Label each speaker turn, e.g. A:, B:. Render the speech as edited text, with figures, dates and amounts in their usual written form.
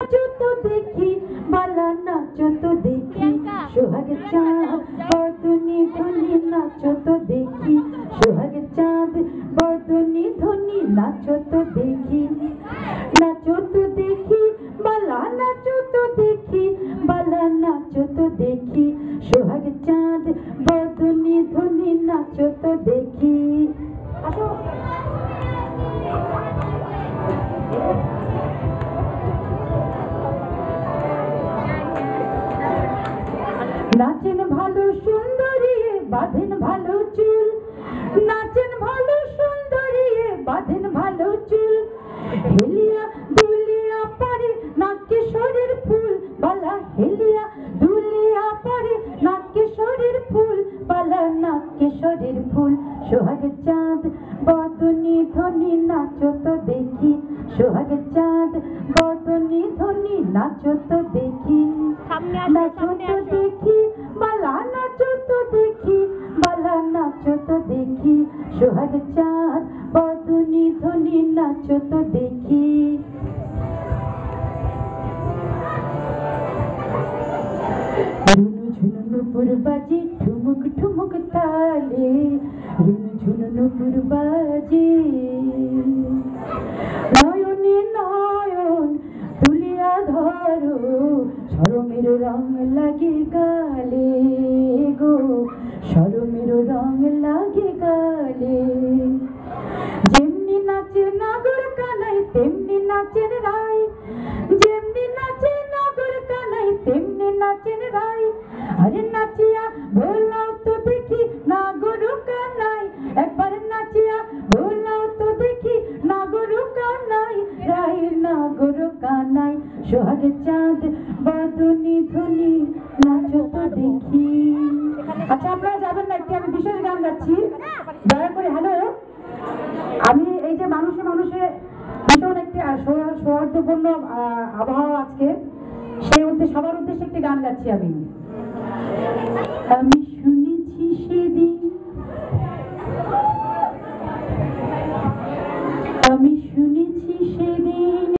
A: নাচো তো দেখি বালা নাচো তো দেখি সোহাগ চাঁদ বদনি ধনি নাচো তো দেখি সোহাগ চাঁদ বদনি ধনি নাচো তো দেখি নাচো তো দেখি বালা নাচো তো দেখি বালা নাচো তো দেখি সোহাগ চাঁদ বদনি ধনি নাচো তো দেখি আসো নাচেন ভালো সুন্দরী বাঁধেন ভালো চুল নাচেন ভালো সুন্দরী বাঁধেন ভালো চুল হেলিয়া দুলিয়া পারে নাকে শরীর ফুল বালা হেলিয়া দুলিয়া পারে নাকে শরীর ফুল বালা নাকে শরীর ফুল সোহাগ চাঁদ বদনি ধনি নাচো তো দেখি সোহাগ চাঁদ বদনি ধনি নাচো তো দেখি নাচো তো দেখি বালা নাচো তো দেখি বালা নাচো তো দেখি সোহাগ চাঁদ বদনি ধনি নাচো তো দেখি রুনু ঝুনু নুপুর বাজে ঠুমুক ঠুমুক তালে রুনু ঝুনু নুপুর বাজে নয়নে নয়ন তুলিয়া ধরো শরমের রং লাগে গালে গো শরমের রং লাগে গালে যেমনি নাচে নাগর কানাই তেমনি নাচেন রায় যেমনি নাচে নাগর কানাই তেমনি নাচেন রায় আরে নাচিয়া ভোলাও তো দেখি নাগর কানাই একবার নাচিয়া ভোলাও তো দেখি নাগর কানাই রায় নাগর কানাই সোহাগ চাঁদ বদনি ধনি নাচো তো দেখি আচ্ছা আপনারা যাবেন না একটি আমি বিশেষ গান গাচ্ছি দয়া করে হ্যালো আমি এই যে মানুষে মানুষে ভীষণ একটি সৌহার্দ্যপূর্ণ আবহাওয়া আজকে সেই সবার উদ্দেশ্যে একটি গান গাচ্ছি আমি